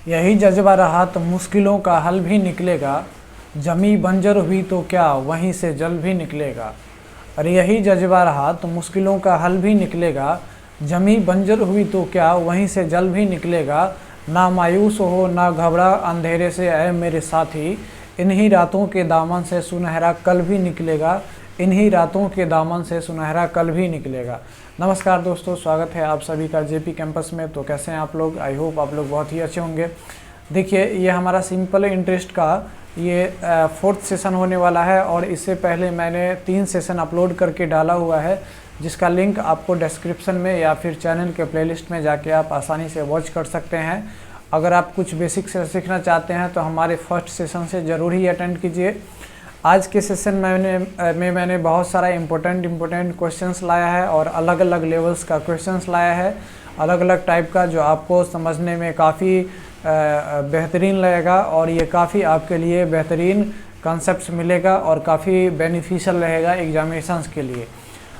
यही जज्बा रहा तो मुश्किलों का हल भी निकलेगा, जमी बंजर हुई तो क्या वहीं से जल भी निकलेगा। और यही जज्बा रहा तो मुश्किलों का हल भी निकलेगा, जमी बंजर हुई तो क्या वहीं से जल भी निकलेगा। ना मायूस हो ना घबरा अंधेरे से ऐ मेरे साथी, इन्हीं रातों के दामन से सुनहरा कल भी निकलेगा, इन्हीं रातों के दामन से सुनहरा कल भी निकलेगा। नमस्कार दोस्तों, स्वागत है आप सभी का जेपी कैंपस में। तो कैसे हैं आप लोग? आई होप आप लोग बहुत ही अच्छे होंगे। देखिए, ये हमारा सिंपल इंटरेस्ट का ये 4th सेशन होने वाला है और इससे पहले मैंने 3 सेशन अपलोड करके डाला हुआ है, जिसका लिंक आपको डिस्क्रिप्शन में या फिर चैनल के प्लेलिस्ट में जाके आप आसानी से वॉच कर सकते हैं। अगर आप कुछ बेसिक से सीखना चाहते हैं तो हमारे फर्स्ट सेशन से ज़रूर ही अटेंड कीजिए। आज के सेशन में मैंने बहुत सारा इम्पोर्टेंट क्वेश्चंस लाया है और अलग अलग लेवल्स का क्वेश्चंस लाया है, अलग अलग टाइप का, जो आपको समझने में काफ़ी बेहतरीन लगेगा और ये काफ़ी आपके लिए बेहतरीन कॉन्सेप्ट्स मिलेगा और काफ़ी बेनिफिशियल रहेगा एग्जामिनेशंस के लिए।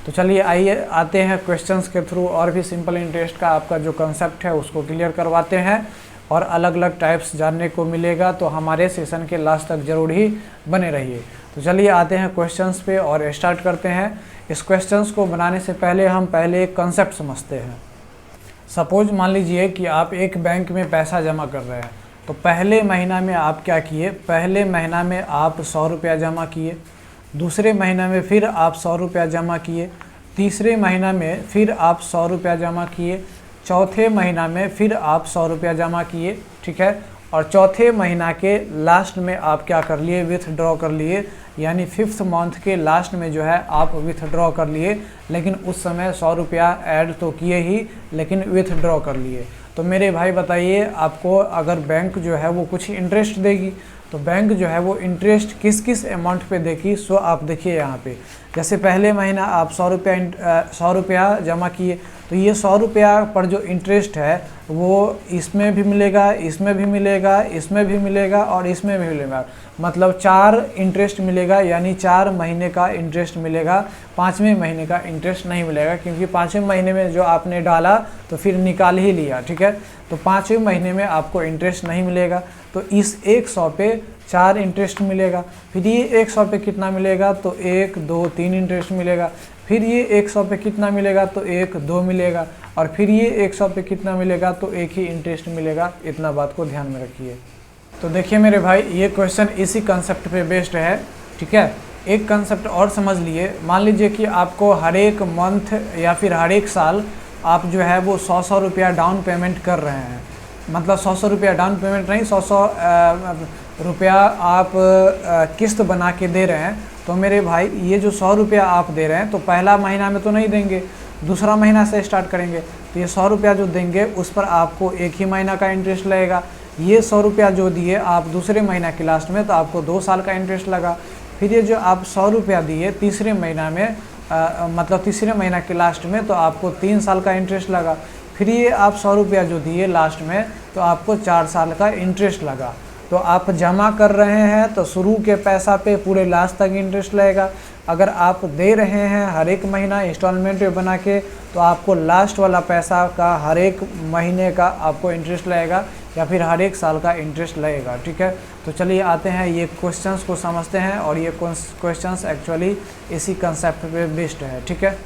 तो चलिए आइए आते हैं क्वेश्चंस के थ्रू और भी सिंपल इंटरेस्ट का आपका जो कॉन्सेप्ट है उसको क्लियर करवाते हैं और अलग अलग टाइप्स जानने को मिलेगा। तो हमारे सेशन के लास्ट तक ज़रूर ही बने रहिए। तो चलिए आते हैं क्वेश्चंस पे और स्टार्ट करते हैं। इस क्वेश्चंस को बनाने से पहले हम पहले एक कॉन्सेप्ट समझते हैं। सपोज मान लीजिए कि आप एक बैंक में पैसा जमा कर रहे हैं, तो पहले महीना में आप क्या किए? पहले महीना में आप 100 रुपया जमा किए, दूसरे महीना में फिर आप 100 रुपया जमा किए, तीसरे महीना में फिर आप 100 रुपया जमा किए, चौथे महीना में फिर आप 100 रुपया जमा किए, ठीक है। और चौथे महीना के लास्ट में आप क्या कर लिए? विथड्रॉ कर लिए, यानी 5th मंथ के लास्ट में जो है आप विथड्रॉ कर लिए। लेकिन उस समय 100 रुपया ऐड तो किए ही, लेकिन विथड्रॉ कर लिए। तो मेरे भाई बताइए, आपको अगर बैंक जो है वो कुछ इंटरेस्ट देगी, तो बैंक जो है वो इंटरेस्ट किस किस अमाउंट पे देगी, सो आप देखिए यहाँ पे। जैसे पहले महीना आप 100 रुपया जमा किए, तो ये 100 रुपया पर जो इंटरेस्ट है वो इसमें भी मिलेगा, इसमें भी मिलेगा, इसमें भी मिलेगा और इसमें भी मिलेगा। मतलब 4 इंटरेस्ट मिलेगा, यानी 4 महीने का इंटरेस्ट मिलेगा। 5वें महीने का इंटरेस्ट नहीं मिलेगा, क्योंकि 5वें महीने में जो आपने डाला तो फिर निकाल ही लिया, ठीक है। तो 5वें महीने में आपको इंटरेस्ट नहीं मिलेगा। तो इस 100 पे 4 इंटरेस्ट मिलेगा। फिर ये 100 पे कितना मिलेगा? तो 1, 2, 3 इंटरेस्ट मिलेगा। फिर ये 100 पे कितना मिलेगा? तो 1, 2 मिलेगा। और फिर ये 100 पे कितना मिलेगा? तो 1 ही इंटरेस्ट मिलेगा। इतना बात को ध्यान में रखिए। तो देखिए मेरे भाई, ये क्वेश्चन इसी कंसेप्ट पे बेस्ड है, ठीक है। एक कंसेप्ट और समझ लिए। मान लीजिए कि आपको हर एक मंथ या फिर हर एक साल आप जो है वो 100 रुपया डाउन पेमेंट कर रहे हैं। मतलब 100 रुपया डाउन पेमेंट नहीं, 100 रुपया आप किस्त बना के दे रहे हैं। तो मेरे भाई, ये जो 100 रुपया आप दे रहे हैं, तो पहला महीना में तो नहीं देंगे, दूसरा महीना से स्टार्ट करेंगे। तो ये 100 रुपया जो देंगे उस पर आपको 1 ही महीना का इंटरेस्ट लगेगा। ये 100 रुपया जो दिए आप दूसरे महीना के लास्ट में, तो आपको 2 साल का इंटरेस्ट लगा। फिर ये जो आप 100 रुपया दिए तीसरे महीना में, मतलब तीसरे महीना के लास्ट में, तो आपको 3 साल का इंटरेस्ट लगा। फिर ये आप 100 रुपया जो दिए लास्ट में, तो आपको 4 साल का इंटरेस्ट लगा। तो आप जमा कर रहे हैं तो शुरू के पैसा पे पूरे लास्ट तक इंटरेस्ट लगेगा। अगर आप दे रहे हैं हर एक महीना इंस्टॉलमेंट पे बना के, तो आपको लास्ट वाला पैसा का हर एक महीने का आपको इंटरेस्ट लगेगा या फिर हर एक साल का इंटरेस्ट लगेगा, ठीक है। तो चलिए आते हैं ये क्वेश्चंस को समझते हैं और ये क्वेश्चंस एक्चुअली इसी कंसेप्ट पे बेस्ड है, ठीक है।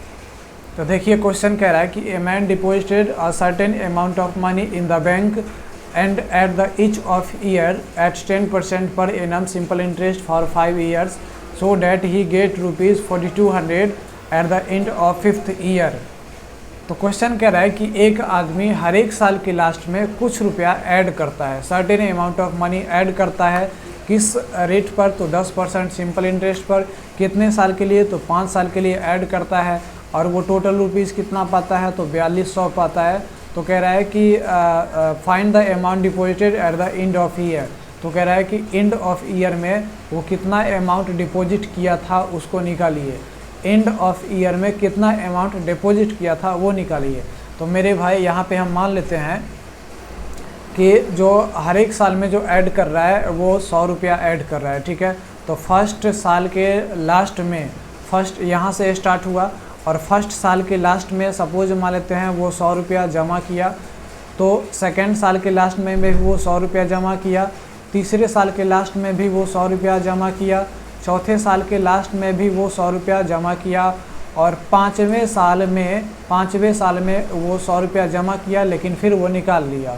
तो देखिए, क्वेश्चन कह रहा है कि a man deposited a certain amount of money in the bank and at the each of year at 10% per annum simple interest for 5 years so that he get rupees 4200 at the end of 5th year। तो question कह रहा है कि एक आदमी हर एक साल के लास्ट में कुछ रुपया ऐड करता है, certain amount of money add करता है। किस रेट पर? तो 10% सिंपल इंटरेस्ट पर। कितने साल के लिए? तो 5 साल के लिए ऐड करता है। और वो टोटल रुपीज़ कितना पाता है? तो 4200 पाता है। तो कह रहा है कि find the amount deposited at the end of year. तो कह रहा है कि एंड ऑफ ईयर में वो कितना अमाउंट डिपॉजिट किया था उसको निकालिए। एंड ऑफ ईयर में कितना अमाउंट डिपॉजिट किया था वो निकालिए। तो मेरे भाई, यहाँ पे हम मान लेते हैं कि जो हर एक साल में जो ऐड कर रहा है वो 100 रुपया ऐड कर रहा है, ठीक है। तो फर्स्ट साल के लास्ट में, फर्स्ट यहाँ से स्टार्ट हुआ और फर्स्ट साल के लास्ट में सपोज मान लेते हैं वो 100 रुपया जमा किया। तो सेकेंड साल के लास्ट में भी वो 100 रुपया जमा किया, तीसरे साल के लास्ट में भी वो 100 रुपया जमा किया, चौथे साल के लास्ट में भी वो 100 रुपया जमा किया, और पाँचवें साल में वो 100 रुपया जमा किया लेकिन फिर वो निकाल लिया।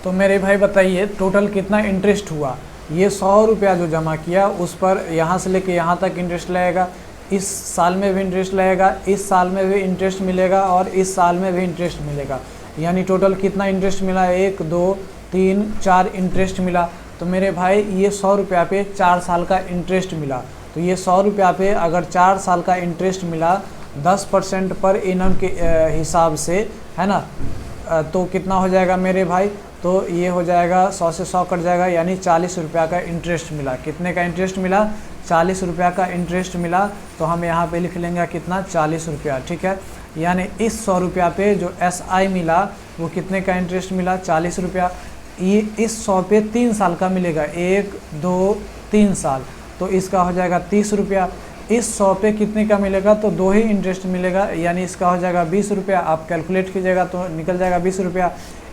तो मेरे भाई बताइए टोटल कितना इंटरेस्ट हुआ। ये 100 रुपया जो जमा किया उस पर यहाँ से लेके यहाँ तक इंटरेस्ट लगेगा, इस साल में भी इंटरेस्ट लगेगा, इस साल में भी इंटरेस्ट मिलेगा और इस साल में भी इंटरेस्ट मिलेगा। यानी टोटल कितना इंटरेस्ट मिला, 1 2 3 4 इंटरेस्ट मिला। तो मेरे भाई ये 100 रुपया पे 4 साल का इंटरेस्ट मिला। तो ये 100 रुपया पे अगर 4 साल का इंटरेस्ट मिला 10% पर एनम के हिसाब से, है ना, तो कितना हो जाएगा मेरे भाई, तो ये हो जाएगा 100 से 100 कट जाएगा, यानी 40 रुपया का इंटरेस्ट मिला। कितने का इंटरेस्ट मिला, 40 रुपया का इंटरेस्ट मिला। तो हम यहाँ पे लिख लेंगे कितना, 40 रुपया, ठीक है। यानी इस 100 रुपया पे जो SI मिला वो कितने का इंटरेस्ट मिला, 40 रुपया। ये इस 100 पे 3 साल का मिलेगा, 1 2 3 साल, तो इसका हो जाएगा 30 रुपया। इस 100 पे कितने का मिलेगा, तो 2 ही इंटरेस्ट मिलेगा, यानी इसका हो जाएगा 20 रुपया। आप कैलकुलेट कीजिएगा तो निकल जाएगा 20 रुपया।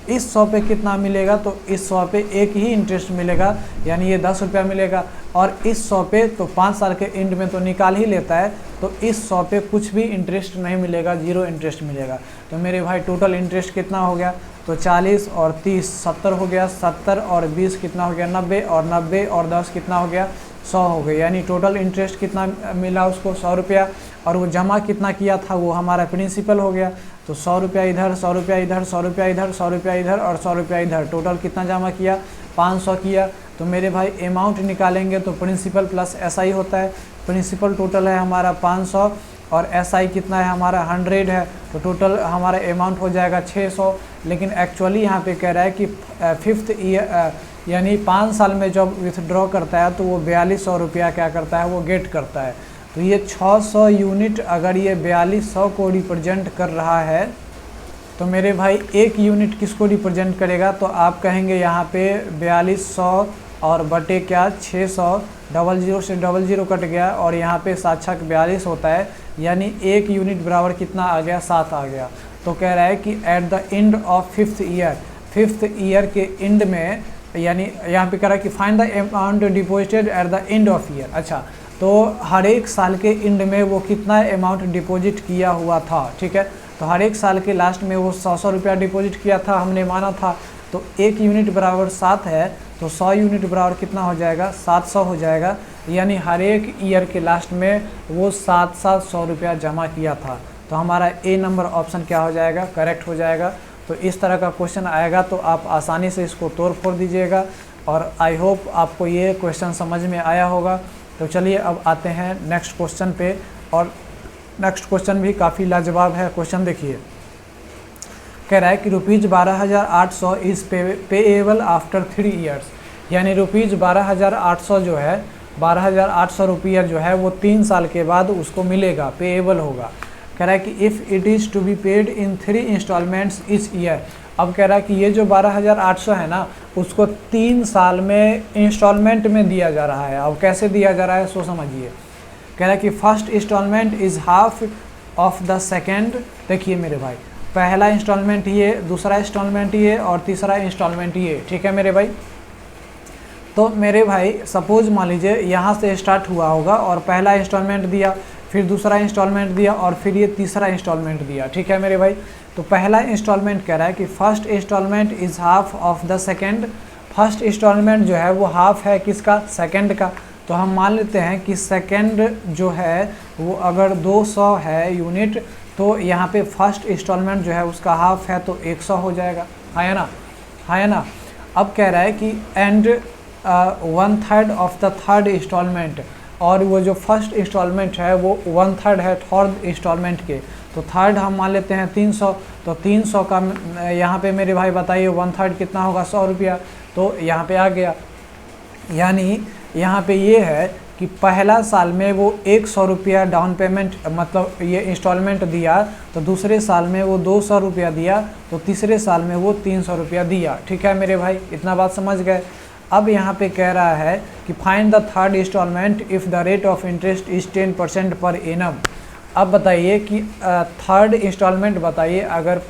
इस 100 पे कितना मिलेगा, तो इस 100 पे एक ही इंटरेस्ट मिलेगा, यानी ये 10 रुपया मिलेगा। और इस 100 पे तो 5 साल के एंड में तो निकाल ही लेता है, तो इस 100 पे कुछ भी इंटरेस्ट नहीं मिलेगा, 0 इंटरेस्ट मिलेगा। तो मेरे भाई टोटल इंटरेस्ट कितना हो गया, तो 40 और 30 70 हो गया, 70 और 20 कितना हो गया, 90, और 90 और 10 कितना हो गया, 100 हो गया। यानी टोटल इंटरेस्ट कितना मिला उसको, 100 रुपया। और वो जमा कितना किया था वो हमारा प्रिंसिपल हो गया। तो 100 रुपया इधर, 100 रुपया इधर, 100 रुपया इधर, 100 रुपया इधर और 100 रुपया इधर, टोटल कितना जमा किया, 500 किया। तो मेरे भाई अमाउंट निकालेंगे तो प्रिंसिपल प्लस SI होता है। प्रिंसिपल टोटल है हमारा 500 और SI कितना है हमारा 100 है, तो टोटल हमारा अमाउंट हो जाएगा 600। लेकिन एक्चुअली यहाँ पे कह रहा है कि 5th ईयर यानी 5 साल में जब विथड्रॉ करता है तो वो 4200 रुपया क्या करता है, वो गेट करता है। तो ये 600 यूनिट अगर ये 4200 को रिप्रेजेंट कर रहा है, तो मेरे भाई एक यूनिट किसको रिप्रेजेंट करेगा, तो आप कहेंगे यहाँ पे 4200 और बटे क्या 600, 00 से 00 कट गया और यहाँ पे साक्षक 42 होता है, यानी एक यूनिट बराबर कितना आ गया, 7 आ गया। तो कह रहा है कि at the end of 5th year, 5th year के एंड में, यानी यहाँ पे कह रहा है कि find the amount deposited at the end of year. अच्छा, तो हर एक साल के एंड में वो कितना अमाउंट डिपॉजिट किया हुआ था, ठीक है। तो हर एक साल के लास्ट में वो 100 रुपया डिपॉजिट किया था, हमने माना था। तो एक यूनिट बराबर 7 है, तो 100 यूनिट बराबर कितना हो जाएगा, 700 हो जाएगा। यानी हर एक ईयर के लास्ट में वो 700 रुपया जमा किया था। तो हमारा A नंबर ऑप्शन क्या हो जाएगा, करेक्ट हो जाएगा। तो इस तरह का क्वेश्चन आएगा तो आप आसानी से इसको तोड़ फोड़ दीजिएगा, और आई होप आपको ये क्वेश्चन समझ में आया होगा। तो चलिए अब आते हैं नेक्स्ट क्वेश्चन पे, और नेक्स्ट क्वेश्चन भी काफ़ी लाजवाब है। क्वेश्चन देखिए, कह रहा है कि ₹12,800 इज़ पेएबल आफ्टर 3 ईयर्स। यानी ₹12,800 जो है, 12,800 रुपया जो है वो 3 साल के बाद उसको मिलेगा, पेएबल होगा। कह रहा है कि if it is to be paid in 3 instalments each year. अब कह रहा है कि ये जो 12,800 है ना, उसको 3 साल में इंस्टॉलमेंट में दिया जा रहा है। अब कैसे दिया जा रहा है सो समझिए। कह रहा है कि first instalment is half of the second. देखिए मेरे भाई, पहला इंस्टॉलमेंट ये, दूसरा इंस्टॉलमेंट ये और तीसरा इंस्टॉलमेंट ये, ठीक है मेरे भाई। तो मेरे भाई सपोज मान लीजिए यहाँ से स्टार्ट हुआ होगा और पहला इंस्टॉलमेंट दिया, फिर दूसरा इंस्टॉलमेंट दिया और फिर ये तीसरा इंस्टॉलमेंट दिया, ठीक है मेरे भाई। तो पहला इंस्टॉलमेंट कह रहा है कि first instalment is half of the second. First instalment जो है वो हाफ है किसका, सेकेंड का। तो हम मान लेते हैं कि सेकेंड जो है वो अगर 200 है यूनिट, तो यहाँ पे फर्स्ट इंस्टॉलमेंट जो है उसका हाफ है तो 100 हो जाएगा, है ना, है ना। अब कह रहा है कि and 1/3 of the third instalment, और वो जो फर्स्ट इंस्टॉलमेंट है वो 1/3 है थर्ड इंस्टॉलमेंट के। तो थर्ड हम मान लेते हैं 300, तो 300 का यहाँ पे मेरे भाई बताइए 1/3 कितना होगा, 100 रुपया। तो यहाँ पे आ गया, यानी यहाँ पे ये है कि पहला साल में वो 100 रुपया डाउन पेमेंट, मतलब ये इंस्टॉलमेंट दिया, तो दूसरे साल में वो 200 रुपया दिया, तो तीसरे साल में वो 300 रुपया दिया, ठीक है मेरे भाई, इतना बात समझ गए। अब यहाँ पे कह रहा है कि find the third instalment if the rate of interest is 10% per annum. अब बताइए कि थर्ड इंस्टॉलमेंट बताइए, अगर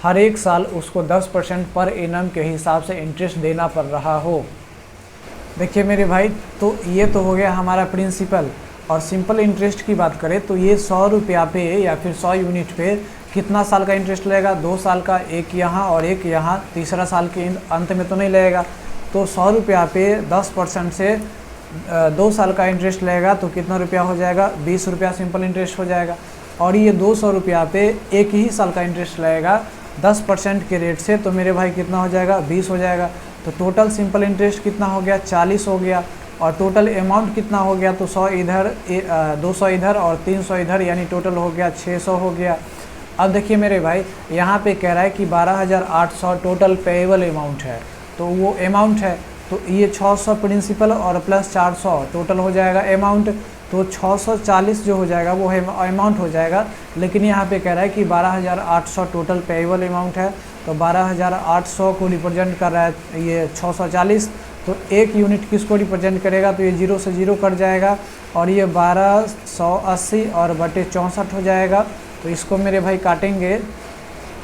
हर एक साल उसको 10% पर एनम के हिसाब से इंटरेस्ट देना पड़ रहा हो। देखिए मेरे भाई, तो ये तो हो गया हमारा प्रिंसिपल। और सिंपल इंटरेस्ट की बात करें तो ये 100 रुपया पे या फिर 100 यूनिट पे कितना साल का इंटरेस्ट लगेगा? 2 साल का, एक यहाँ और एक यहाँ, तीसरा साल के अंत में तो नहीं लगेगा। तो 100 रुपया पे 10% से 2 साल का इंटरेस्ट लगेगा तो कितना रुपया हो जाएगा? 20 रुपया सिंपल इंटरेस्ट हो जाएगा। और ये 200 रुपया पे एक ही साल का इंटरेस्ट लगेगा 10% के रेट से, तो मेरे भाई कितना हो जाएगा? 20 हो जाएगा। तो टोटल सिंपल इंटरेस्ट कितना हो गया? 40 हो गया। और टोटल अमाउंट कितना हो गया? तो 100 इधर, 200 इधर और 300 इधर, यानी टोटल हो गया 600 हो गया। अब देखिए मेरे भाई, यहाँ पे कह रहा है कि 12,800 टोटल पेएबल अमाउंट है, तो वो अमाउंट है। तो ये 600 प्रिंसिपल और प्लस 400 टोटल हो जाएगा अमाउंट, तो 640 जो हो जाएगा वो अमाउंट हो जाएगा। लेकिन यहाँ पे कह रहा है कि 12,800 टोटल पेएबल अमाउंट है, तो 12,800 को रिप्रेजेंट कर रहा है ये 640। तो एक यूनिट किसको रिप्रेजेंट करेगा? तो ये 0 से 0 कट जाएगा और ये 1280 और बटे 64 हो जाएगा। तो इसको मेरे भाई काटेंगे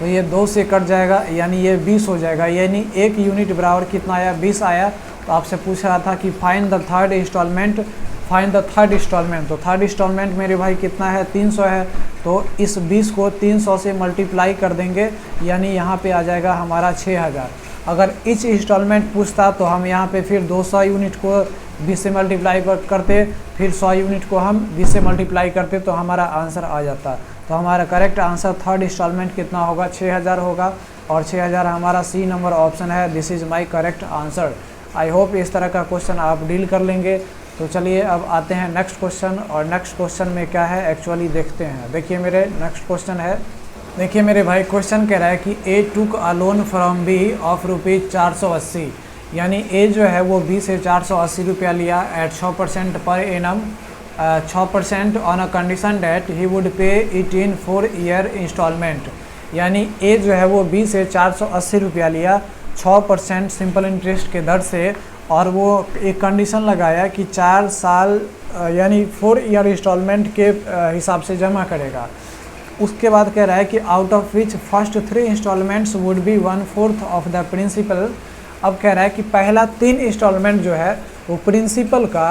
तो ये 2 से कट जाएगा, यानी ये 20 हो जाएगा। यानी एक यूनिट बराबर कितना आया? 20 आया। तो आपसे पूछ रहा था कि find the third instalment, find the third instalment. तो थर्ड इंस्टॉलमेंट मेरे भाई कितना है? 300 है। तो इस 20 को 300 से मल्टीप्लाई कर देंगे, यानी यहाँ पे आ जाएगा हमारा 6000। अगर इच इंस्टॉलमेंट पूछता तो हम यहाँ पे फिर 200 यूनिट को 20 से मल्टीप्लाई करते, फिर 100 यूनिट को हम 20 से मल्टीप्लाई करते, तो हमारा आंसर आ जाता। तो हमारा करेक्ट आंसर थर्ड इंस्टॉलमेंट कितना होगा? 6000 होगा। और 6000 हमारा सी नंबर ऑप्शन है। This is my correct answer. I hope इस तरह का क्वेश्चन आप डील कर लेंगे। तो चलिए अब आते हैं नेक्स्ट क्वेश्चन, और नेक्स्ट क्वेश्चन में क्या है एक्चुअली देखते हैं। देखिए मेरे नेक्स्ट क्वेश्चन है, देखिए मेरे भाई क्वेश्चन कह रहा है कि A took a loan from B of rupees 480, यानी ए जो है वो बी से 480 रुपया लिया at 6% per annum, 6% on a condition that he would pay it in 4 year instalment. यानी ए जो है वो बी से 480 रुपया लिया 6% सिंपल इंटरेस्ट के दर से, और वो एक कंडीशन लगाया कि 4 साल यानी 4 ईयर इंस्टॉलमेंट के हिसाब से जमा करेगा। उसके बाद कह रहा है कि out of which first 3 instalments would be 1/4 of the principal. अब कह रहा है कि पहला 3 इंस्टॉलमेंट जो है वो प्रिंसिपल का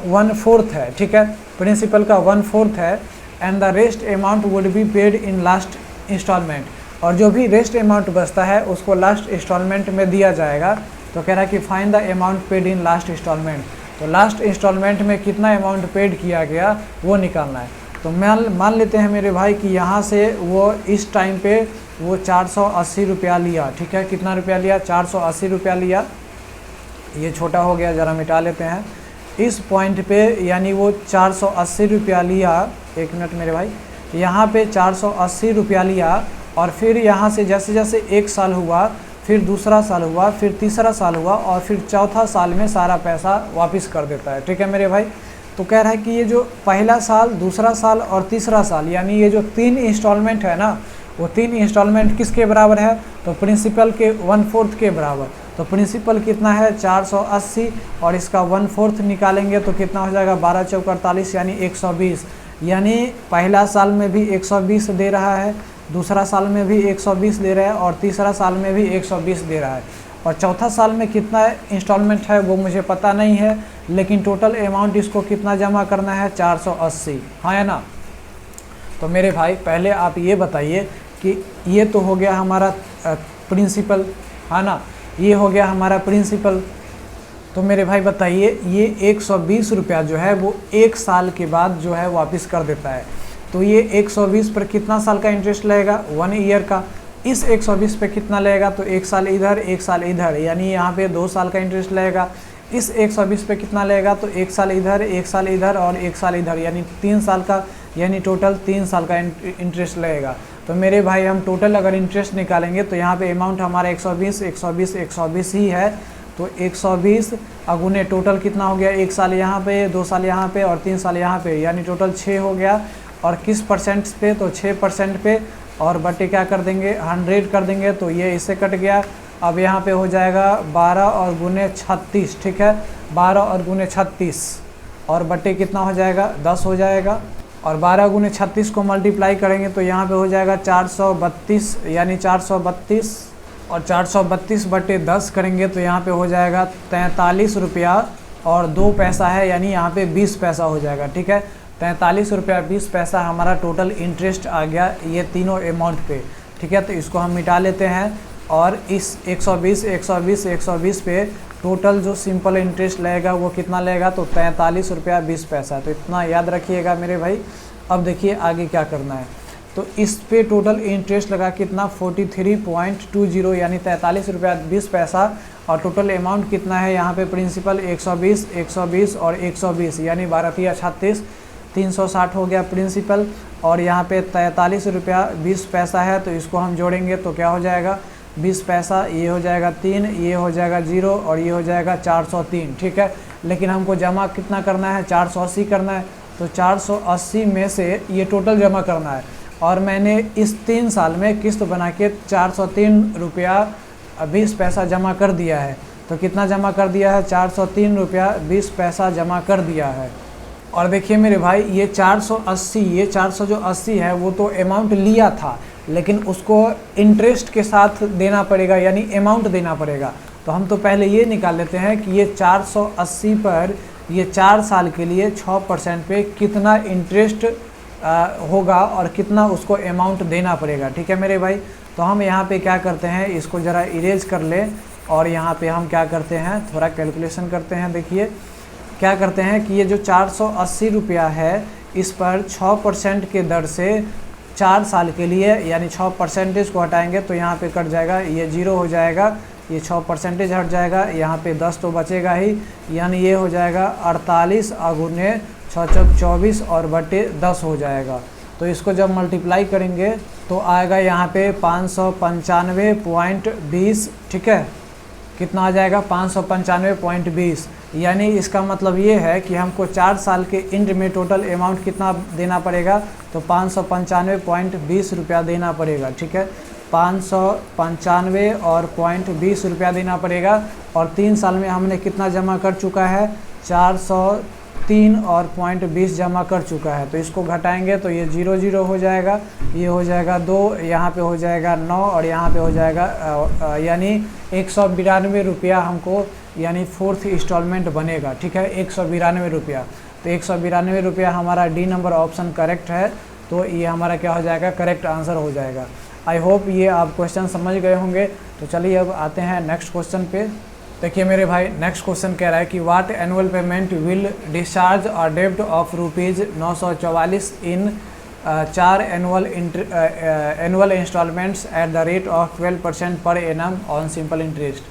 1/4 है, ठीक है, प्रिंसिपल का 1/4 है। And the rest amount would be paid in last instalment, और जो भी रेस्ट अमाउंट बचता है उसको लास्ट इंस्टॉलमेंट में दिया जाएगा। तो कह रहा है कि find the amount paid in last instalment. तो लास्ट इंस्टॉलमेंट में कितना अमाउंट पेड किया गया वो निकालना है। तो मान लेते हैं मेरे भाई कि यहाँ से वो इस टाइम पे वो 480 रुपया लिया, ठीक है, कितना रुपया लिया? 480 रुपया लिया। ये छोटा हो गया, ज़रा मिटा लेते हैं। इस पॉइंट पे यानी वो 480 रुपया लिया, एक मिनट मेरे भाई, यहाँ पे 480 रुपया लिया, और फिर यहाँ से जैसे जैसे एक साल हुआ, फिर दूसरा साल हुआ, फिर तीसरा साल हुआ, और फिर चौथा साल में सारा पैसा वापस कर देता है, ठीक है मेरे भाई। तो कह रहा है कि ये जो पहला साल, दूसरा साल और तीसरा साल, यानी ये जो 3 इंस्टॉलमेंट है ना, वो 3 इंस्टॉलमेंट किसके बराबर है? तो प्रिंसिपल के 1/4 के बराबर। तो प्रिंसिपल कितना है? 480, और इसका 1/4 निकालेंगे तो कितना हो जाएगा? 12 चौक 48, यानी 120। यानी पहला साल में भी 120 दे रहा है, दूसरा साल में भी 120 दे रहा है, और तीसरा साल में भी 120 दे रहा है। और चौथा साल में कितना इंस्टॉलमेंट है वो मुझे पता नहीं है, लेकिन टोटल अमाउंट इसको कितना जमा करना है? 480, हाँ है ना। तो मेरे भाई पहले आप ये बताइए कि ये तो हो गया हमारा प्रिंसिपल, है ना, ये हो गया हमारा प्रिंसिपल। तो मेरे भाई बताइए, ये 120 रुपया जो है वो 1 साल के बाद जो है वापस कर देता है। तो ये 120 पर कितना साल का इंटरेस्ट लगेगा? 1 ईयर का। इस 120 पे कितना लगेगा? तो 1 साल इधर, 1 साल इधर, यानी यहाँ पे 2 साल का इंटरेस्ट लगेगा। इस 120 पे कितना लगेगा? तो 1 साल इधर, 1 साल इधर और 1 साल इधर, यानी 3 साल का, यानी टोटल 3 साल का इंटरेस्ट लगेगा। तो मेरे भाई हम टोटल अगर इंटरेस्ट निकालेंगे तो यहाँ पे अमाउंट हमारा 120, 120, 120 ही है। तो 120 अगुने टोटल कितना हो गया? 1 साल यहाँ पे, 2 साल यहाँ पे और 3 साल यहाँ पे, यानी टोटल 6 हो गया। और किस परसेंट पे? तो 6% पे, और बटे क्या कर देंगे? 100 कर देंगे, तो ये इससे कट गया। अब यहाँ पे हो जाएगा 12 और गुने 36, ठीक है, 12 और गुने 36, और बटे कितना हो जाएगा? 10 हो जाएगा। और 12 गुने 36 को मल्टीप्लाई करेंगे तो यहाँ पे हो जाएगा 432, यानी 432, और 432 बटे 10 करेंगे तो यहाँ पे हो जाएगा 43 रुपया और 2 पैसा है, यानी यहाँ पे 20 पैसा हो जाएगा। ठीक है, 43 रुपया 20 पैसा हमारा टोटल इंटरेस्ट आ गया ये तीनों अमाउंट पे। ठीक है, तो इसको हम मिटा लेते हैं और इस 120 120 120 पे टोटल जो सिंपल इंटरेस्ट लगेगा वो कितना लगेगा, तो 43 रुपया 20 पैसा। तो इतना याद रखिएगा मेरे भाई। अब देखिए आगे क्या करना है, तो इस पे टोटल इंटरेस्ट लगा कितना 43.20, यानी 43 रुपया 20 पैसा, और टोटल अमाउंट कितना है यहाँ पे प्रिंसिपल 120 120 और 120, यानी 12 तिया 36, 360 हो गया प्रिंसिपल, और यहाँ पे 43 रुपया 20 पैसा है। तो इसको हम जोड़ेंगे तो क्या हो जाएगा, 20 पैसा, ये हो जाएगा 3, ये हो जाएगा 0 और ये हो जाएगा 403। ठीक है, लेकिन हमको जमा कितना करना है, 480 करना है। तो 480 में से ये टोटल जमा करना है, और मैंने इस 3 साल में किस्त बना के 403 रुपया 20 पैसा जमा कर दिया है। तो कितना जमा कर दिया है, 403 रुपया 20 पैसा जमा कर दिया है। और देखिए मेरे भाई, ये 480, ये 480 है वो तो अमाउंट लिया था, लेकिन उसको इंटरेस्ट के साथ देना पड़ेगा, यानी अमाउंट देना पड़ेगा। तो हम तो पहले ये निकाल लेते हैं कि ये 480 पर ये 4 साल के लिए 6% पे कितना इंटरेस्ट होगा और कितना उसको अमाउंट देना पड़ेगा। ठीक है मेरे भाई, तो हम यहाँ पे क्या करते हैं, इसको ज़रा इरेज कर ले, और यहाँ पे हम क्या करते हैं, थोड़ा कैलकुलेशन करते हैं। देखिए क्या करते हैं कि ये जो 480 रुपया है, इस पर 6% के दर से 4 साल के लिए, यानी 6% को हटाएंगे तो यहाँ पे कट जाएगा, ये 0 हो जाएगा, ये 6% हट जाएगा, यहाँ पे 10 तो बचेगा ही, यानी ये हो जाएगा 48 गुने 6 चौक 24 और बटे 10 हो जाएगा। तो इसको जब मल्टीप्लाई करेंगे तो आएगा यहाँ पे 595.20। ठीक है, कितना आ जाएगा, 595.20, यानी इसका मतलब ये है कि हमको 4 साल के एंड में टोटल अमाउंट कितना देना पड़ेगा, तो 595.20 रुपया देना पड़ेगा। ठीक है, 595 और 0.20 रुपया देना पड़ेगा, और 3 साल में हमने कितना जमा कर चुका है, 403 और 0.20 जमा कर चुका है। तो इसको घटाएंगे तो ये 0 0 हो जाएगा, ये हो जाएगा 2, यहाँ पे हो जाएगा 9 और यहाँ पे हो जाएगा यानी 192 रुपया हमको, यानी 4th इंस्टॉलमेंट बनेगा। ठीक है, 192 रुपया। तो 192 रुपया हमारा डी नंबर ऑप्शन करेक्ट है, तो ये हमारा क्या हो जाएगा, करेक्ट आंसर हो जाएगा। आई होप ये आप क्वेश्चन समझ गए होंगे। तो चलिए अब आते हैं नेक्स्ट क्वेश्चन पे। देखिए मेरे भाई, नेक्स्ट क्वेश्चन कह रहा है कि what annual payment will discharge और डेब्ट of ₹944 in 4 annual instalments at the rate of 12% per annum on simple interest.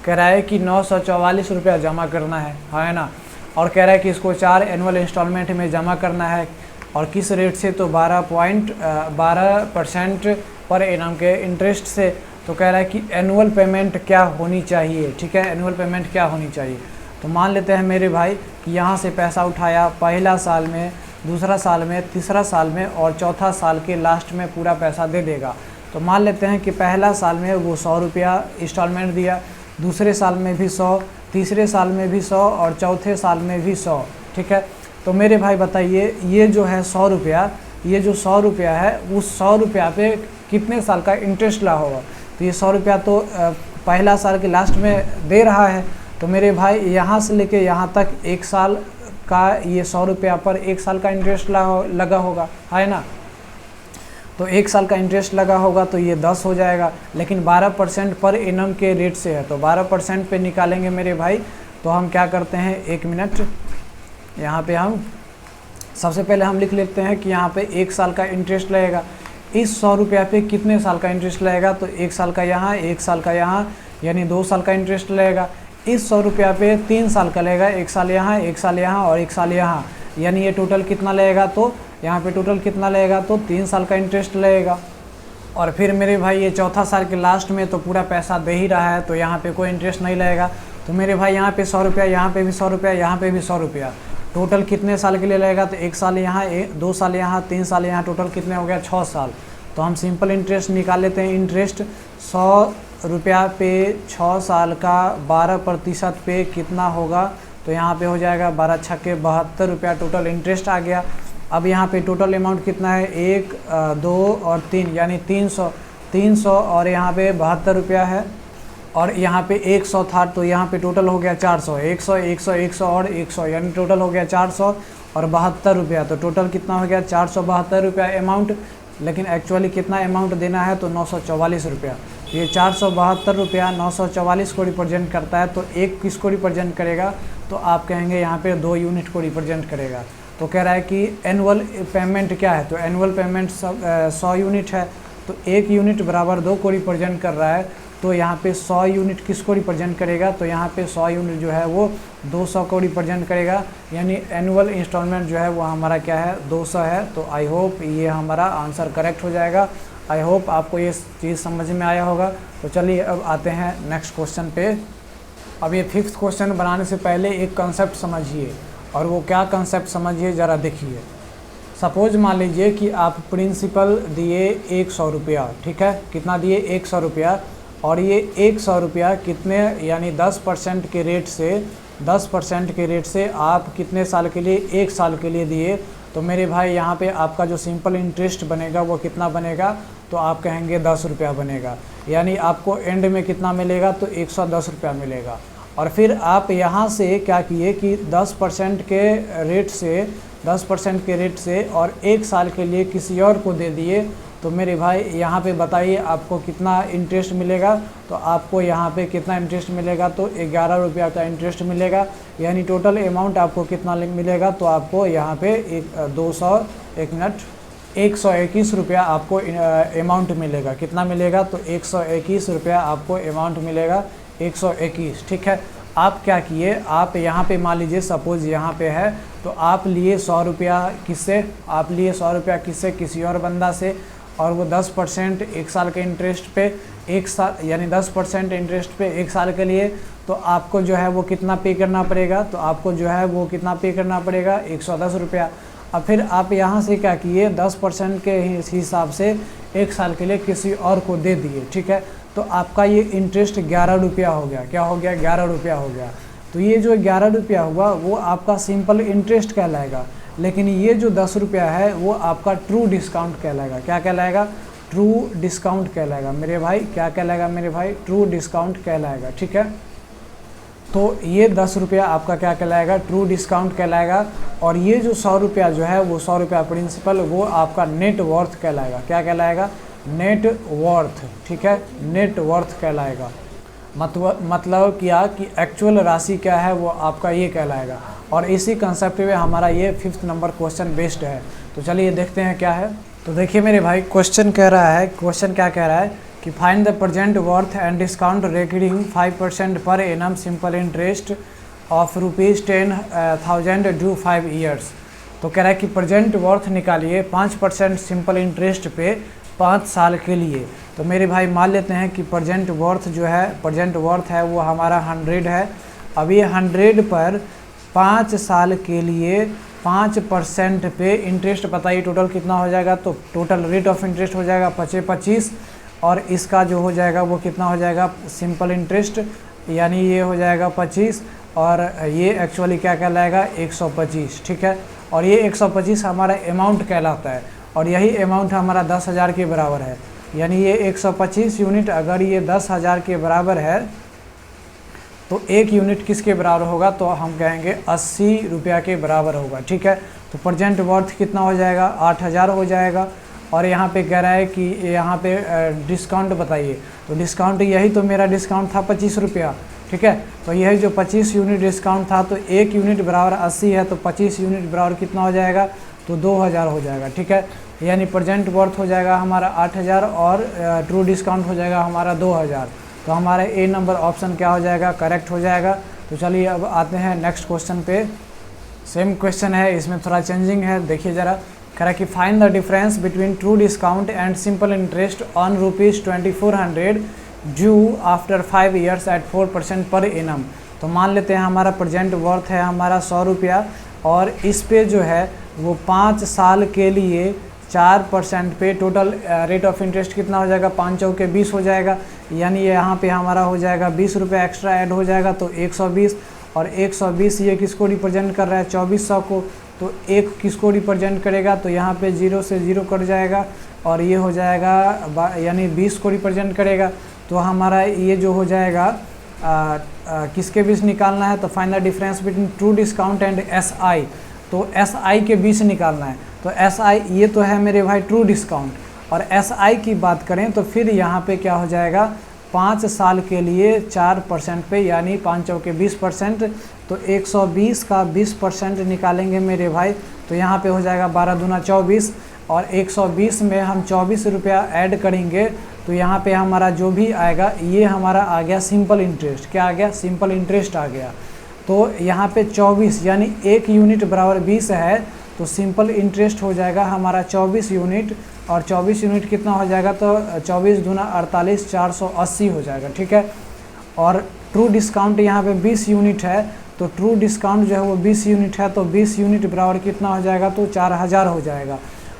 कह रहा है कि 944 रुपया जमा करना है ना, और कह रहा है कि इसको 4 एनुअल इंस्टॉलमेंट में जमा करना है, और किस रेट से, तो 12% पर एनम के इंटरेस्ट से। तो कह रहा है कि एनुअल पेमेंट क्या होनी चाहिए। ठीक है, एनुअल पेमेंट क्या होनी चाहिए। तो मान लेते हैं मेरे भाई कि यहाँ से पैसा उठाया, पहला साल में, दूसरा साल में, तीसरा साल में और चौथा साल के लास्ट में पूरा पैसा दे देगा। तो मान लेते हैं कि पहला साल में वो 100 रुपया इंस्टॉलमेंट दिया, दूसरे साल में भी 100, तीसरे साल में भी 100 और चौथे साल में भी 100। ठीक है, तो मेरे भाई बताइए, ये जो है 100 रुपया, ये जो 100 रुपया है उस 100 रुपया पे कितने साल का इंटरेस्ट ला होगा। तो ये 100 रुपया तो पहला साल के लास्ट में दे रहा है। तो मेरे भाई यहाँ से लेके यहाँ तक 1 साल का ये 100 रुपया पर 1 साल का इंटरेस्ट लगा होगा, है ना। तो 1 साल का इंटरेस्ट लगा होगा तो ये 10 हो जाएगा, लेकिन 12% पर एनम के रेट से है। तो 12% पे निकालेंगे मेरे भाई। तो हम क्या करते हैं, 1 मिनट, यहाँ पे हम सबसे पहले हम लिख लेते हैं कि यहाँ पे 1 साल का इंटरेस्ट लगेगा। इस 100 रुपया पे कितने साल का इंटरेस्ट लगेगा, तो 1 साल का यहाँ, 1 साल का यहाँ, यानी 2 साल का इंटरेस्ट लगेगा। इस 100 रुपया पे 3 साल का लगेगा, 1 साल यहाँ, 1 साल यहाँ और 1 साल यहाँ, यानी ये टोटल कितना लगेगा, तो यहाँ पे टोटल कितना लगेगा, तो 3 साल का इंटरेस्ट लगेगा। और फिर मेरे भाई ये चौथा साल के लास्ट में तो पूरा पैसा दे ही रहा है, तो यहाँ पे कोई इंटरेस्ट नहीं लगेगा। तो मेरे भाई यहाँ पे 100 रुपया, यहाँ पे भी 100 रुपया, यहाँ पे भी 100 रुपया, टोटल कितने साल के लिए लगेगा, तो 1 साल यहाँ, 2 साल यहाँ, 3 साल यहाँ, टोटल कितने हो गया, 6 साल। तो हम सिंपल इंटरेस्ट निकाल लेते हैं। इंटरेस्ट 100 रुपया पे 6 साल का 12% पे कितना होगा, तो यहाँ पे हो जाएगा 12 छक्के 72 रुपया टोटल इंटरेस्ट आ गया। अब यहाँ पे टोटल अमाउंट कितना है, 1 2 और 3 यानी 300 और यहाँ पे 72 रुपया है, और यहाँ पे 100 था तो यहाँ पे टोटल हो गया 400, 100 और 100 यानी टोटल हो गया 400 और 72 रुपया। तो टोटल कितना हो गया 472 रुपया अमाउंट, लेकिन एक्चुअली कितना अमाउंट देना है तो 944 रुपया। ये 472 रुपया 944 को रिप्रेजेंट करता है। तो एक किसको रिप्रेजेंट करेगा, तो आप कहेंगे यहाँ पे 2 यूनिट को रिप्रेजेंट करेगा। तो कह रहा है कि एनुअल पेमेंट क्या है, तो एनुअल पेमेंट 100 यूनिट है, तो 1 यूनिट बराबर 2 को रिप्रेजेंट कर रहा है। तो यहाँ पे 100 यूनिट किसको रिप्रेजेंट करेगा, तो यहाँ पे 100 यूनिट जो है वो 200 को रिप्रेजेंट करेगा, यानी एनुअल इंस्टॉलमेंट जो है वो हमारा क्या है 200 है। तो आई होप ये हमारा आंसर करेक्ट हो जाएगा। आई होप आपको ये चीज़ समझ में आया होगा। तो चलिए अब आते हैं नेक्स्ट क्वेश्चन पे। अब ये 5th क्वेश्चन बनाने से पहले एक कंसेप्ट समझिए, और वो क्या कंसेप्ट समझिए ज़रा देखिए। सपोज मान लीजिए कि आप प्रिंसिपल दिए 100 रुपया, ठीक है, कितना दिए 100 रुपया, और ये 100 रुपया कितने यानी 10% के रेट से आप कितने साल के लिए, 1 साल के लिए दिए। तो मेरे भाई यहाँ पे आपका जो सिंपल इंटरेस्ट बनेगा वो कितना बनेगा, तो आप कहेंगे 10 रुपया बनेगा, यानी आपको एंड में कितना मिलेगा, तो 110 रुपया मिलेगा। और फिर आप यहाँ से क्या किए कि 10% के रेट से और 1 साल के लिए किसी और को दे दिए। तो मेरे भाई यहाँ पे बताइए आपको कितना इंटरेस्ट मिलेगा, तो आपको यहाँ पे कितना इंटरेस्ट मिलेगा, तो 11 रुपया का इंटरेस्ट मिलेगा, यानी टोटल अमाउंट आपको कितना मिलेगा, तो आपको यहाँ पे 121 रुपया आपको अमाउंट मिलेगा। कितना मिलेगा, तो 121 रुपया आपको अमाउंट मिलेगा, 121, ठीक है। आप क्या किए, आप यहाँ पे मान लीजिए सपोज यहाँ पे है, तो आप लिए 100 रुपया किससे, किसी और बंदा से, और वो 10% 1 साल के इंटरेस्ट पे 1 साल यानी 10% इंटरेस्ट पे 1 साल के लिए। तो आपको जो है वो कितना पे करना पड़ेगा, तो आपको जो है वो कितना पे करना पड़ेगा, 110 रुपया। अब फिर आप यहाँ से क्या किए, 10% के हिसाब से 1 साल के लिए किसी और को दे दिए, ठीक है। तो आपका ये इंटरेस्ट 11 रुपया हो गया। क्या हो गया, 11 रुपया हो गया। तो ये जो 11 रुपया हुआ वो आपका सिंपल इंटरेस्ट कहलाएगा, लेकिन ये जो 10 रुपया है वो आपका ट्रू डिस्काउंट कहलाएगा। क्या कहलाएगा, ट्रू डिस्काउंट कहलाएगा मेरे भाई। क्या कहलाएगा मेरे भाई, ट्रू डिस्काउंट कहलाएगा, ठीक है। तो ये 10 रुपया आपका क्या कहलाएगा, ट्रू डिस्काउंट कहलाएगा। और ये जो 100 रुपया जो है वो 100 रुपया प्रिंसिपल, वो आपका नेट वर्थ कहलाएगा। क्या कहलाएगा, नेट वर्थ, ठीक है, नेट वर्थ कहलाएगा। मतलब क्या कि एक्चुअल राशि क्या है वो आपका ये कहलाएगा। और इसी कंसेप्ट पे हमारा ये 5th नंबर क्वेश्चन बेस्ड है। तो चलिए देखते हैं क्या है। तो देखिए मेरे भाई क्वेश्चन क्या कह रहा है कि find the present worth and discount recurring 5% per annum simple interest of ₹10,000 due 5 years. तो कह रहा है कि प्रेजेंट वर्थ निकालिए 5% सिंपल इंटरेस्ट पे 5 साल के लिए। तो मेरे भाई मान लेते हैं कि प्रेजेंट वर्थ है वो हमारा 100 है। अब ये 100 पर 5 साल के लिए 5% पे इंटरेस्ट बताइए टोटल कितना हो जाएगा। तो टोटल रेट ऑफ इंटरेस्ट हो जाएगा 25, और इसका जो हो जाएगा वो कितना हो जाएगा, सिंपल इंटरेस्ट, यानी ये हो जाएगा 25, और ये एक्चुअली क्या कहलाएगा 125, ठीक है। और ये 125 हमारा अमाउंट कहलाता है, और यही अमाउंट हमारा 10,000 के बराबर है। यानी ये 125 यूनिट अगर ये 10,000 के बराबर है, तो 1 यूनिट किसके बराबर होगा, तो हम कहेंगे 80 रुपया के बराबर होगा, ठीक है। तो प्रेजेंट वर्थ कितना हो जाएगा, 8,000 हो जाएगा। और यहाँ पे कह रहा है कि यहाँ पे डिस्काउंट बताइए। तो डिस्काउंट यही तो मेरा डिस्काउंट था 25 रुपया, ठीक है। तो यही जो 25 यूनिट डिस्काउंट था, तो 1 यूनिट बराबर 80 है, तो 25 यूनिट बराबर कितना हो जाएगा, तो 2,000 हो जाएगा, ठीक है। यानी प्रेजेंट वर्थ हो जाएगा हमारा 8,000 और ट्रू डिस्काउंट हो जाएगा हमारा 2,000। तो हमारा ए नंबर ऑप्शन क्या हो जाएगा, करेक्ट हो जाएगा। तो चलिए अब आते हैं नेक्स्ट क्वेश्चन पे। सेम क्वेश्चन है, इसमें थोड़ा चेंजिंग है, देखिए ज़रा। कह रहा है कि find the difference between true discount and simple interest on ₹2400 due after 5 years at 4% per annum. तो मान लेते हैं हमारा प्रेजेंट वर्थ है हमारा 100 रुपया, और इस पे जो है वो 5 साल के लिए 4% पे टोटल रेट ऑफ इंटरेस्ट कितना हो जाएगा, 5 चौके 20 हो जाएगा। यानी यहाँ पे हमारा हो जाएगा 20 रुपये एक्स्ट्रा ऐड हो जाएगा, तो 120, और 120 ये किसको रिप्रेजेंट कर रहा है, 2400 को। तो एक किसको रिप्रेजेंट करेगा, तो यहाँ पे 0 से 0 कट जाएगा और ये हो जाएगा यानी 20 को रिप्रेजेंट करेगा। तो हमारा ये जो हो जाएगा किसके बीच निकालना है, तो find the difference between true discount and SI। तो SI के बीच निकालना है। तो SI ये तो है मेरे भाई ट्रू डिस्काउंट, और SI की बात करें तो फिर यहाँ पे क्या हो जाएगा 5 साल के लिए 4% पे, यानी 5 चौके 20%। तो 120 का 20% निकालेंगे मेरे भाई, तो यहाँ पे हो जाएगा 12 दूना 24, और 120 में हम 24 रुपया ऐड करेंगे तो यहाँ पे हमारा जो भी आएगा ये हमारा आ गया सिंपल इंटरेस्ट। क्या आ गया, सिंपल इंटरेस्ट आ गया। तो यहाँ पे 24 यानी 1 यूनिट बराबर 20 है, तो सिंपल इंटरेस्ट हो जाएगा हमारा 24 यूनिट, और 24 यूनिट कितना हो जाएगा, तो 24 दूना 48, 480 हो जाएगा। ठीक है, और ट्रू डिस्काउंट यहाँ पे 20 यूनिट है, तो ट्रू डिस्काउंट जो है वो 20 यूनिट है, तो 20 यूनिट बराबर कितना हो जाएगा, तो 4000 हो जाएगा।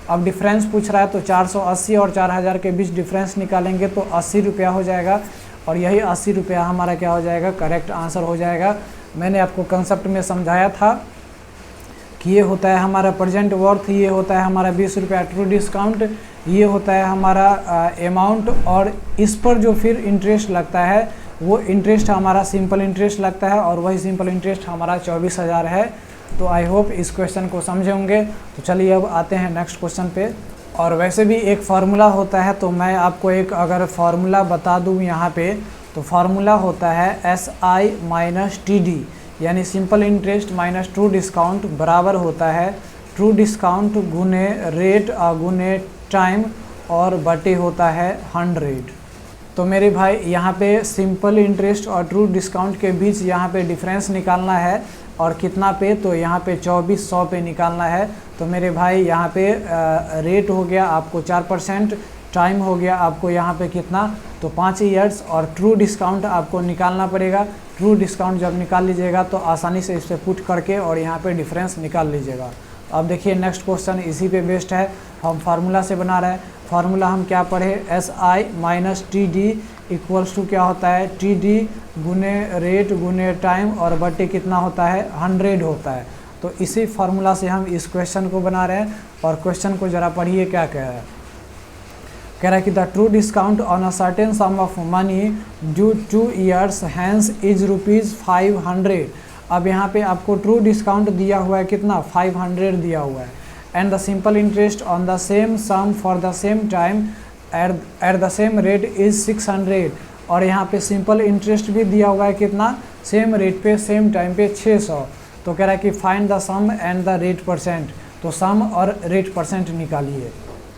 अब डिफरेंस पूछ रहा है, तो 480 और 4000 के बीच डिफरेंस निकालेंगे तो 80 रुपया हो जाएगा, और यही 80 रुपया हमारा क्या हो जाएगा, करेक्ट आंसर हो जाएगा। मैंने आपको कंसेप्ट में समझाया था कि ये होता है हमारा प्रेजेंट वर्थ, ये होता है हमारा 20 रुपया ट्रू डिस्काउंट, ये होता है हमारा अमाउंट, और इस पर जो फिर इंटरेस्ट लगता है वो इंटरेस्ट हमारा सिंपल इंटरेस्ट लगता है, और वही सिंपल इंटरेस्ट हमारा 24,000 है। तो आई होप इस क्वेश्चन को समझे होंगे। तो चलिए अब आते हैं नेक्स्ट क्वेश्चन पे। और वैसे भी एक फार्मूला होता है, तो मैं आपको एक अगर फार्मूला बता दूं यहाँ पे, तो फार्मूला होता है SI माइनस TD, यानी simple interest minus true discount बराबर होता है ट्रू डिस्काउंट गुने रेट गुने टाइम और बटे होता है 100। तो मेरे भाई यहाँ पे सिंपल इंटरेस्ट और ट्रू डिस्काउंट के बीच यहाँ पे डिफरेंस निकालना है, और कितना पे, तो यहाँ पे 2400 पे निकालना है। तो मेरे भाई यहाँ पे रेट हो गया आपको 4%, टाइम हो गया आपको यहाँ पे कितना, तो 5 ईयर्स, और ट्रू डिस्काउंट आपको निकालना पड़ेगा। ट्रू डिस्काउंट जब निकाल लीजिएगा तो आसानी से इस पर पुट करके और यहाँ पे डिफरेंस निकाल लीजिएगा। अब देखिए नेक्स्ट क्वेश्चन इसी पे बेस्ड है, हम फार्मूला से बना रहे हैं। फार्मूला हम क्या पढ़े, SI minus TD equals to क्या होता है, TD गुने रेट गुने टाइम और बटे कितना होता है, 100 होता है। तो इसी फार्मूला से हम इस क्वेश्चन को बना रहे हैं, और क्वेश्चन को ज़रा पढ़िए क्या कह रहा है। कह रहा है कि the true discount on a certain sum of money due 2 years hence is ₹500। अब यहाँ पे आपको ट्रू डिस्काउंट दिया हुआ है कितना, 500 दिया हुआ है, and the simple interest on the same sum for the same time at the same rate is 600। और यहाँ पे सिंपल इंटरेस्ट भी दिया हुआ है कितना, सेम रेट पे सेम टाइम पे 600। तो कह रहा है कि find the sum and the rate percent. तो सम और रेट परसेंट निकालिए।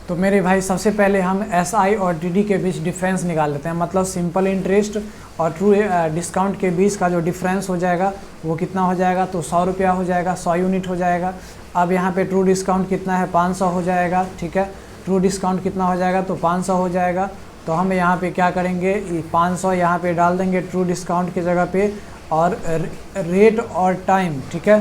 तो मेरे भाई सबसे पहले हम SI और TD के बीच डिफरेंस निकाल लेते हैं, मतलब सिंपल इंटरेस्ट और ट्रू डिस्काउंट के बीच का जो डिफरेंस हो जाएगा वो कितना हो जाएगा, तो 100 रुपया हो जाएगा, 100 यूनिट हो जाएगा। अब यहाँ पे ट्रू डिस्काउंट कितना है, 500 हो जाएगा। ठीक है, ट्रू डिस्काउंट कितना हो जाएगा, तो 500 हो जाएगा। तो हम यहाँ पे क्या करेंगे, 500 यहाँ पे डाल देंगे ट्रू डिस्काउंट की जगह पे, और रेट और टाइम। ठीक है,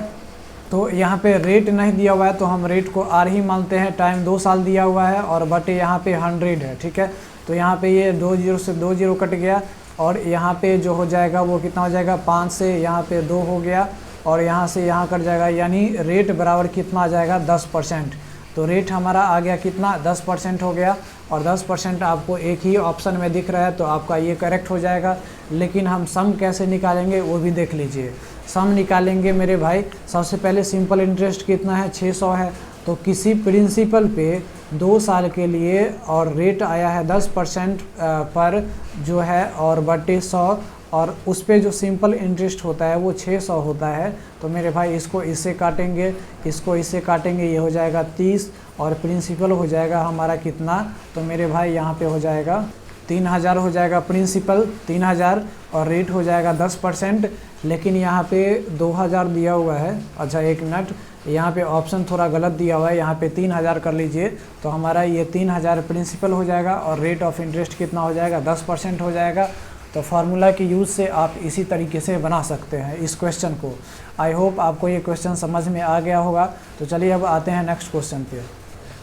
तो यहाँ पे रेट नहीं दिया हुआ है तो हम रेट को R ही मानते हैं, टाइम 2 साल दिया हुआ है, और बटे यहाँ पे 100 है। ठीक है, तो यहाँ पे ये 2 0 से 2 0 कट गया, और यहाँ पे जो हो जाएगा वो कितना हो जाएगा, 5 से यहाँ पे 2 हो गया, और यहाँ से यहाँ कट जाएगा, यानी रेट बराबर कितना आ जाएगा, 10%। तो रेट हमारा आ गया कितना, 10% हो गया, और 10% आपको एक ही ऑप्शन में दिख रहा है, तो आपका ये करेक्ट हो जाएगा। लेकिन हम सम कैसे निकालेंगे वो भी देख लीजिए। सम निकालेंगे मेरे भाई, सबसे पहले सिंपल इंटरेस्ट कितना है, 600 है। तो किसी प्रिंसिपल पे 2 साल के लिए और रेट आया है 10% पर जो है, और बटे 100, और उस पे जो सिंपल इंटरेस्ट होता है वो 600 होता है। तो मेरे भाई इसको इससे काटेंगे, इसको इससे काटेंगे, ये हो जाएगा 30, और प्रिंसिपल हो जाएगा हमारा कितना, तो मेरे भाई यहाँ पे हो जाएगा 3000 हो जाएगा प्रिंसिपल 3000, और रेट हो जाएगा 10%। लेकिन यहाँ पे 2000 दिया हुआ है। अच्छा एक मिनट, यहाँ पे ऑप्शन थोड़ा गलत दिया हुआ है, यहाँ पे 3000 कर लीजिए। तो हमारा ये 3000 प्रिंसिपल हो जाएगा, और रेट ऑफ इंटरेस्ट कितना हो जाएगा, 10% हो जाएगा। तो फार्मूला के यूज़ से आप इसी तरीके से बना सकते हैं इस क्वेश्चन को। आई होप आपको ये क्वेश्चन समझ में आ गया होगा। तो चलिए अब आते हैं नेक्स्ट क्वेश्चन पे।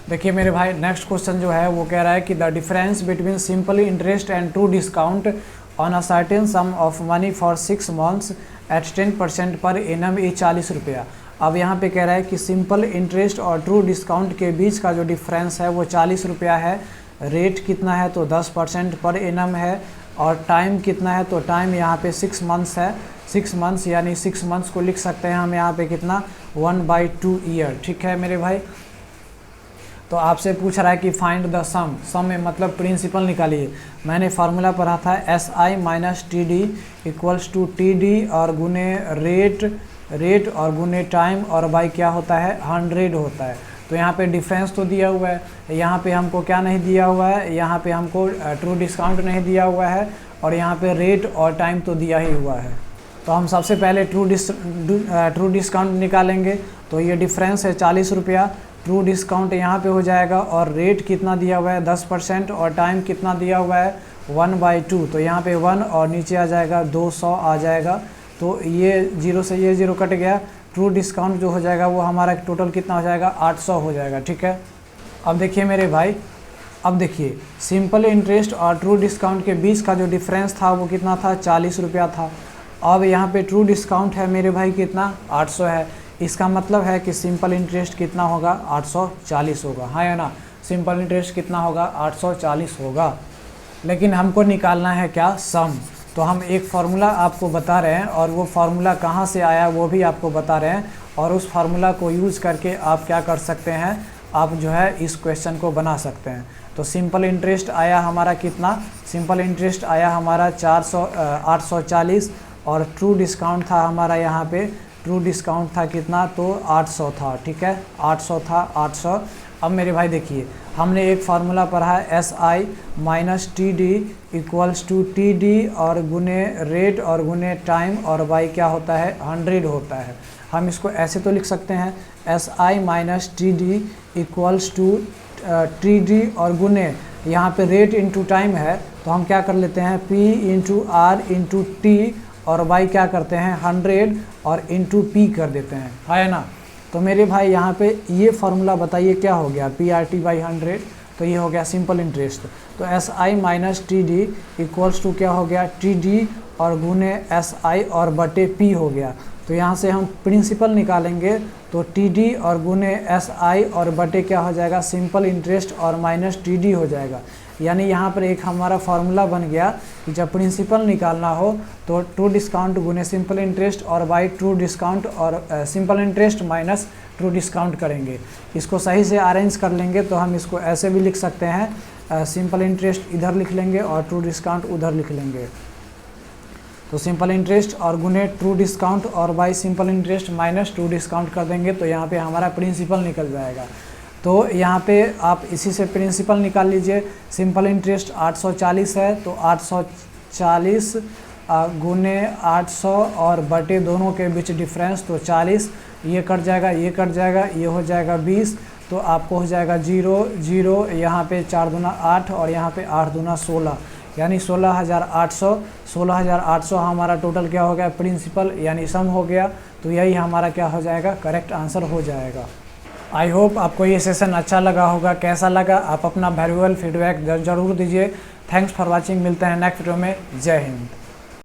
देखिए मेरे भाई नेक्स्ट क्वेश्चन जो है वो कह रहा है कि the difference between simple interest and true discount on a certain sum of money for 6 months at 10% per annum is 40 रुपया। अब यहाँ पे कह रहा है कि सिंपल इंटरेस्ट और ट्रू डिस्काउंट के बीच का जो डिफरेंस है वो 40 रुपया है। रेट कितना है तो 10% पर एनम है। और टाइम कितना है तो टाइम यहाँ पे 6 मंथ्स है। 6 मंथ्स यानी 6 मंथ्स को लिख सकते हैं हम यहाँ पे कितना 1/2 ईयर। ठीक है मेरे भाई। तो आपसे पूछ रहा है कि फाइंड द सम में मतलब प्रिंसिपल निकालिए। मैंने फार्मूला पढ़ा था SI minus TD equals to TD और गुने रेट और गुने टाइम और बाई क्या होता है 100 होता है। तो यहाँ पे डिफरेंस तो दिया हुआ है, यहाँ पे हमको क्या नहीं दिया हुआ है, यहाँ पे हमको ट्रू डिस्काउंट नहीं दिया हुआ है और यहाँ पे रेट और टाइम तो दिया ही हुआ है। तो हम सबसे पहले ट्रू डिस्काउंट निकालेंगे। तो ये डिफरेंस है 40 रुपया। ट्रू डिस्काउंट यहाँ पे हो जाएगा और रेट कितना दिया हुआ है 10% और टाइम कितना दिया हुआ है 1/2। तो यहाँ पे 1 और नीचे आ जाएगा 200 आ जाएगा। तो ये 0 से ये 0 कट गया। ट्रू डिस्काउंट जो हो जाएगा वो हमारा टोटल कितना हो जाएगा 800 हो जाएगा। ठीक है। अब देखिए मेरे भाई, अब देखिए सिंपल इंटरेस्ट और ट्रू डिस्काउंट के बीच का जो डिफरेंस था वो कितना था 40 रुपया था। अब यहाँ पे ट्रू डिस्काउंट है मेरे भाई कितना 800 है। इसका मतलब है कि सिंपल इंटरेस्ट कितना होगा 840 होगा। हाँ या ना, सिंपल इंटरेस्ट कितना होगा 840 होगा। लेकिन हमको निकालना है क्या सम। तो हम एक फार्मूला आपको बता रहे हैं और वो फार्मूला कहाँ से आया वो भी आपको बता रहे हैं और उस फार्मूला को यूज़ करके आप क्या कर सकते हैं, आप जो है इस क्वेश्चन को बना सकते हैं। तो सिंपल इंटरेस्ट आया हमारा कितना, सिंपल इंटरेस्ट आया हमारा 840 और ट्रू डिस्काउंट था हमारा यहाँ पे, ट्रू डिस्काउंट था कितना तो 800 था। ठीक है, 800 था 800। अब मेरे भाई देखिए हमने एक फार्मूला पढ़ा है SI minus TD equals to TD और गुने रेट और गुने टाइम और बाई क्या होता है 100 होता है। हम इसको ऐसे तो लिख सकते हैं SI minus TD equals to TD और गुने यहाँ पे रेट इंटू टाइम है तो हम क्या कर लेते हैं P into R into T और बाई क्या करते हैं 100 और इंटू P कर देते हैं। है ना। तो मेरे भाई यहाँ पे ये फार्मूला बताइए क्या हो गया PRT/100। तो ये हो गया सिंपल इंटरेस्ट। तो SI minus TD equals to क्या हो गया TD और गुने SI और बटे P हो गया। तो यहाँ से हम प्रिंसिपल निकालेंगे तो TD और गुने SI और बटे क्या हो जाएगा सिंपल इंटरेस्ट और माइनस TD हो जाएगा। यानी यहाँ पर एक हमारा फार्मूला बन गया कि जब प्रिंसिपल निकालना हो तो ट्रू डिस्काउंट गुने सिंपल इंटरेस्ट और बाई ट्रू डिस्काउंट और simple interest minus true discount करेंगे। इसको सही से अरेंज कर लेंगे तो हम इसको ऐसे भी लिख सकते हैं, सिंपल इंटरेस्ट इधर लिख लेंगे और ट्रू डिस्काउंट उधर लिख लेंगे। तो सिंपल इंटरेस्ट और गुने ट्रू डिस्काउंट और by simple interest minus true discount कर देंगे तो यहाँ पे हमारा प्रिंसिपल निकल जाएगा। तो यहाँ पे आप इसी से प्रिंसिपल निकाल लीजिए। सिंपल इंटरेस्ट 840 है तो 840 गुने 800 और बटे दोनों के बीच डिफरेंस तो 40, ये कट जाएगा ये कट जाएगा, ये हो जाएगा 20। तो आपको हो जाएगा 0 0, यहाँ पे 4 दूना 8 और यहाँ पे 8 दूना 16 यानी 16,800। 16,800 हमारा टोटल क्या हो गया प्रिंसिपल यानी सम हो गया। तो यही हमारा क्या हो जाएगा करेक्ट आंसर हो जाएगा। आई होप आपको ये सेशन अच्छा लगा होगा। कैसा लगा आप अपना वैल्यूएबल फीडबैक ज़रूर दीजिए। Thanks for watching. मिलते हैं नेक्स्ट वीडियो में। जय हिंद।